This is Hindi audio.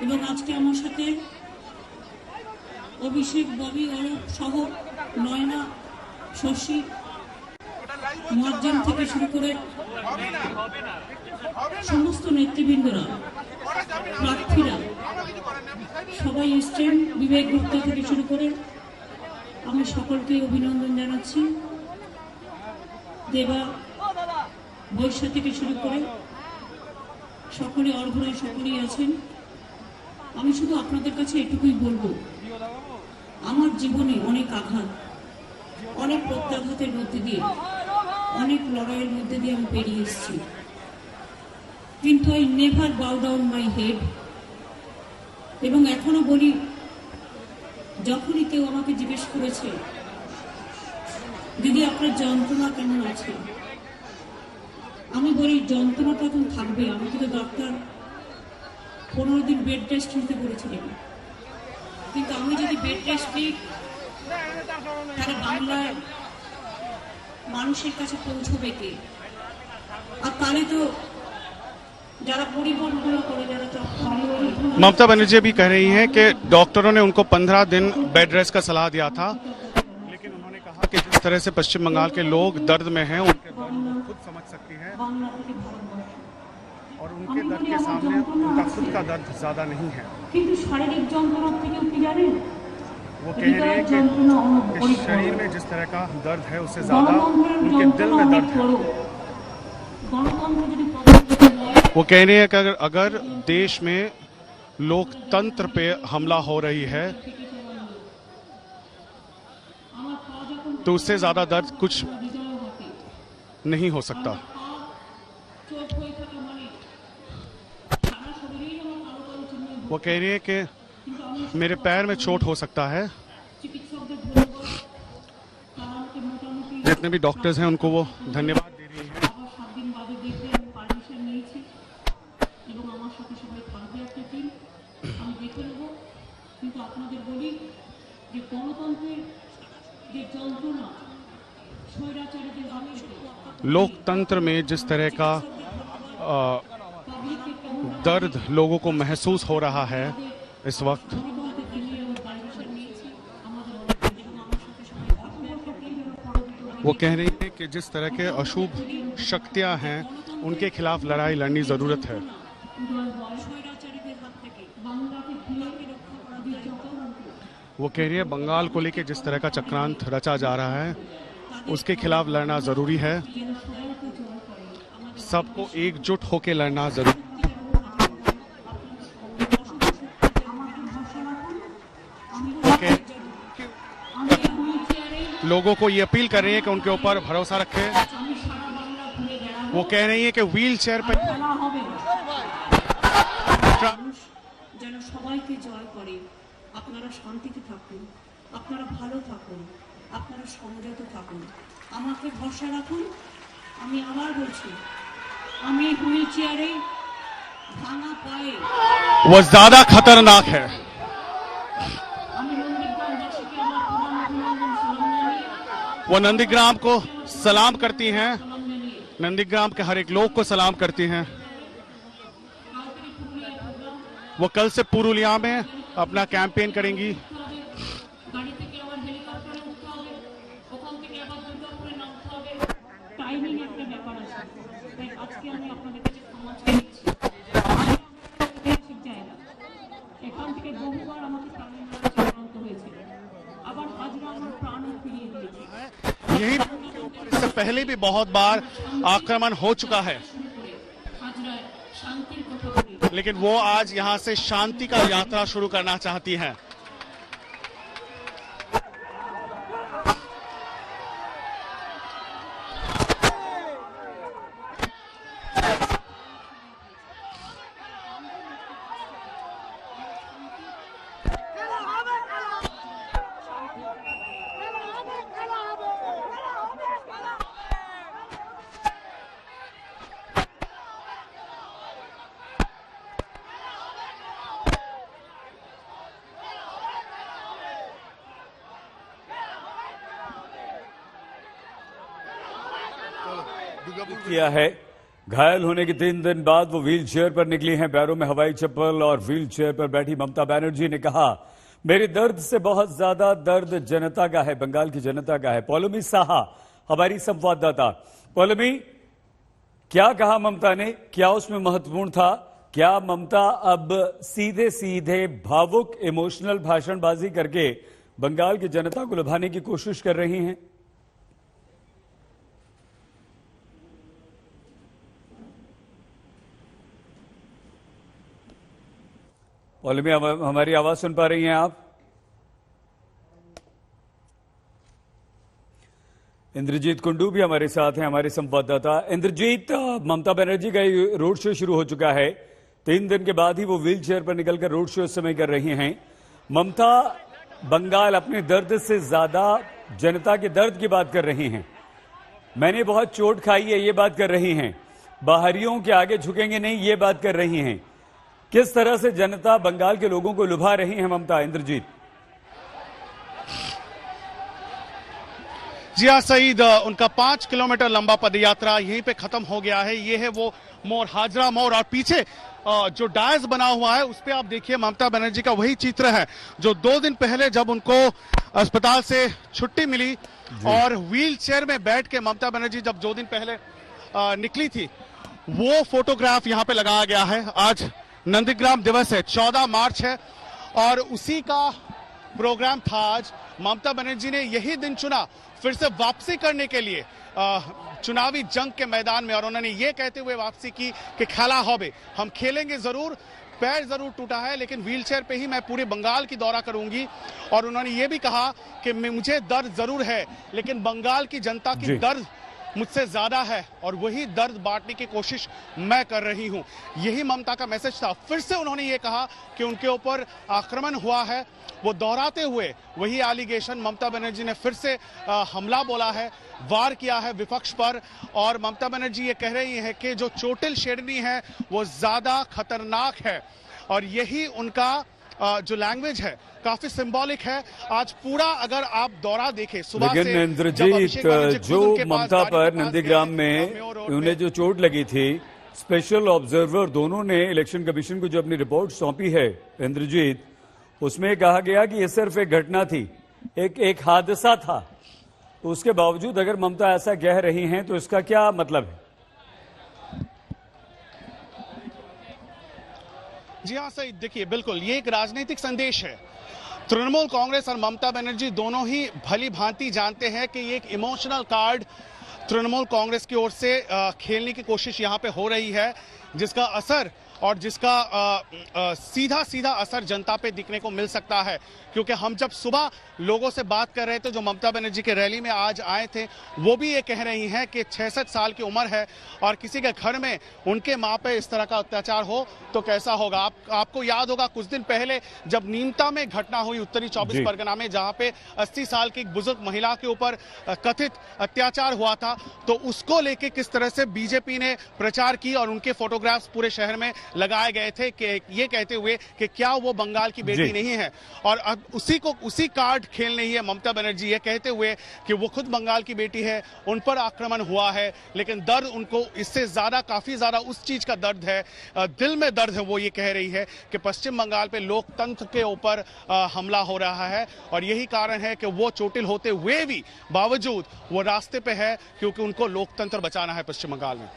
এবং আজকে আমার সাথে অভিষেক, ববি, অরূপ সহ নয়না, শশী, মুয়াজ্জেম থেকে শুরু করে সমস্ত নেতৃবৃন্দরা, প্রার্থীরা সবাই এসছেন। বিবেক গুপ্তা থেকে শুরু করে আমি সকলকে অভিনন্দন জানাচ্ছি। দেবা, বৈশা থেকে শুরু করে সকলে, অর্ঘরা সকলেই আছেন। আমি শুধু আপনাদের কাছে এটুকুই বলবো, আমার জীবনে অনেক আঘাত, অনেক প্রত্যাঘাতের মধ্যে দিয়ে, অনেক লড়াইয়ের মধ্যে দিয়ে আমি পেরিয়ে এসেছি, কিন্তু আই নেভার বাউ ডাউন মাই হেড। এবং এখনো বলি, যখনই কেউ আমাকে জিজ্ঞেস করেছে দিদি আপনার যন্ত্রণা কেমন আছে, আমি বলি যন্ত্রণাটা এখন থাকবে। আমাকে তো ডাক্তার 15 দিন বেড রেস্ট নিতে বলেছিলেন, কিন্তু আমি যদি বেড রেস্ট নিই তাহলে বাংলায় মানুষের কাছে পৌঁছবে কে? আর তাহলে তো যারা পরিবহনগুলো করে, যারা ममता बनर्जी भी कह रही हैं कि डॉक्टरों ने उनको 15 दिन बेड रेस्ट का सलाह दिया था, लेकिन उन्होंने कहा कि जिस तरह से पश्चिम बंगाल के लोग दर्द में हैं, उनके दर्द को खुद समझ सकती हैं और उनके दर्द के सामने उनका खुद का दर्द ज्यादा नहीं है। वो कह रहे हैं कि शरीर में जिस तरह का दर्द है उससे ज्यादा उनके दिल में दर्द है। वो कह रहे हैं कि अगर देश में लोकतंत्र पे हमला हो रही है तो उससे ज्यादा दर्द कुछ नहीं हो सकता। वो कह रही है कि मेरे पैर में चोट हो सकता है। जितने भी डॉक्टर्स हैं उनको वो धन्यवाद दे रही हैं। लोकतंत्र में जिस तरह का दर्द लोगों को महसूस हो रहा है इस वक्त, वो कह रही है कि जिस तरह के अशुभ शक्तियां हैं उनके खिलाफ लड़ाई लड़नी जरूरत है। वो कह रही है बंगाल को लेकर जिस तरह का चक्रांत रचा जा रहा है उसके खिलाफ लड़ना जरूरी है, सबको एकजुट होकर लड़ना जरूरी। लोगों को ये अपील कर रही है कि उनके ऊपर भरोसा रखें। वो कह रही है कि व्हील चेयर पर যেন সবাইকে জয় করে। আপনারা শান্তিতে থাকুন, আপনারা ভালো থাকুন, আপনারা সংযত থাকুন, আমাকে ভরসা রাখুন। আমি আবার বলছি, আমি হুইল চেয়ারে ভাঙা পায়ে वो ज्यादा खतरनाक है। वो नंदीग्राम को सलाम करती हैं, नंदीग्राम के हर एक लोग को सलाम करती हैं। वो कल से पुरुलिया में अपना कैंपेन करेंगी। यही इससे पहले भी बहुत बार आक्रमण हो चुका है, लेकिन वो आज यहां से शांति का यात्रा शुरू करना चाहती हैं। किया है घायल होने के 3 दिन बाद वो व्हील चेयर पर निकली हैं। पैरों में हवाई चप्पल और व्हील चेयर पर बैठी ममता बनर्जी ने कहा, मेरे दर्द से बहुत ज्यादा दर्द जनता का है, बंगाल की जनता का है। पौलोमी साहा हमारी संवाददाता। पौलोमी, क्या कहा ममता ने, क्या उसमें महत्वपूर्ण था? क्या ममता अब सीधे सीधे भावुक इमोशनल भाषणबाजी करके बंगाल की जनता को लुभाने की कोशिश कर रही हैं? पौलोमी, हमारी आवाज सुन पा रही हैं आप? इंद्रजीत कुंडू भी हमारे साथ हैं, हमारे संवाददाता। इंद्रजीत, ममता बनर्जी का रोड शो शुरू हो चुका है। 3 दिन के बाद ही वो व्हील चेयर पर निकलकर रोड शो इस समय कर रही हैं। ममता बंगाल अपने दर्द से ज्यादा जनता के दर्द की बात कर रही हैं। मैंने बहुत चोट खाई है, ये बात कर रही हैं। बाहरियों के आगे झुकेंगे नहीं, ये बात कर रही हैं। किस तरह से जनता बंगाल के लोगों को लुभा रही है ममता? इंद्रजीत। जी हाँ सईद, उनका 5 किलोमीटर लंबा पदयात्रा यहीं पे खत्म हो गया है। ये है वो मोड़, हाजरा मोड़, और पीछे जो डायस बना हुआ है उस पे आप देखिए ममता बनर्जी का वही चित्र है जो 2 दिन पहले जब उनको अस्पताल से छुट्टी मिली और व्हील चेयर में बैठ के ममता बनर्जी जब 2 दिन पहले निकली थी, वो फोटोग्राफ यहाँ पे लगाया गया है। आज नंदीग्राम दिवस है, 14 मार्च है और उसी का प्रोग्राम था आज। ममता बनर्जी ने यही दिन चुना फिर से वापसी करने के लिए चुनावी जंग के मैदान में, और उन्होंने ये कहते हुए वापसी की कि खेला होबे, हम खेलेंगे जरूर, पैर जरूर टूटा है लेकिन व्हीलचेयर पे ही मैं पूरे बंगाल की दौरा करूंगी। और उन्होंने ये भी कहा कि मुझे दर्द जरूर है लेकिन बंगाल की जनता की दर्द मुझसे ज्यादा है और वही दर्द बांटने की कोशिश मैं कर रही हूं। यही ममता का मैसेज था। फिर से उन्होंने ये कहा कि उनके ऊपर आक्रमण हुआ है, वो दोहराते हुए वही एलिगेशन ममता बनर्जी ने फिर से हमला बोला है, वार किया है विपक्ष पर। और ममता बनर्जी ये कह रही है कि जो चोटिल शेरनी है वो ज्यादा खतरनाक है और यही उनका जो लैंग्वेज है काफी सिंबॉलिक है। आज पूरा अगर आप दौरा देखें सुबह से, लेकिन इंद्रजीत, जो ममता पर नंदीग्राम में उन्हें जो चोट लगी थी, स्पेशल ऑब्जर्वर दोनों ने इलेक्शन कमीशन को जो अपनी रिपोर्ट सौंपी है इंद्रजीत, उसमें कहा गया कि यह सिर्फ एक घटना थी, एक हादसा था। तो उसके बावजूद अगर ममता ऐसा कह रही हैं तो इसका क्या मतलब है? जी हाँ सही, देखिए बिल्कुल ये एक राजनीतिक संदेश है। तृणमूल कांग्रेस और ममता बनर्जी दोनों ही भली भांति जानते हैं कि ये एक इमोशनल कार्ड तृणमूल कांग्रेस की ओर से खेलने की कोशिश यहाँ पे हो रही है, जिसका असर और जिसका सीधा सीधा असर जनता पे दिखने को मिल सकता है। क्योंकि हम जब सुबह लोगों से बात कर रहे थे जो ममता बनर्जी के रैली में आज आए थे, वो भी ये कह रही हैं कि 66 साल की उम्र है और किसी के घर में उनके माँ पे इस तरह का अत्याचार हो तो कैसा होगा। आपको याद होगा कुछ दिन पहले जब नीमता में घटना हुई उत्तरी 24 परगना में, जहाँ पे 80 साल की एक बुजुर्ग महिला के ऊपर कथित अत्याचार हुआ था, तो उसको लेके किस तरह से बीजेपी ने प्रचार की और उनके फोटोग्राफ्स पूरे शहर में लगाए गए थे कि ये कहते हुए कि क्या वो बंगाल की बेटी नहीं है। और अब उसी कार्ड खेलने ही है ममता बनर्जी, ये कहते हुए कि वो खुद बंगाल की बेटी है, उन पर आक्रमण हुआ है लेकिन दर्द उनको इससे ज्यादा, काफी ज्यादा उस चीज का दर्द है, दिल में दर्द है। वो ये कह रही है कि पश्चिम बंगाल पे लोकतंत्र के ऊपर हमला हो रहा है और यही कारण है कि वो चोटिल होते हुए भी बावजूद वो रास्ते पे है क्योंकि उनको लोकतंत्र बचाना है पश्चिम बंगाल में।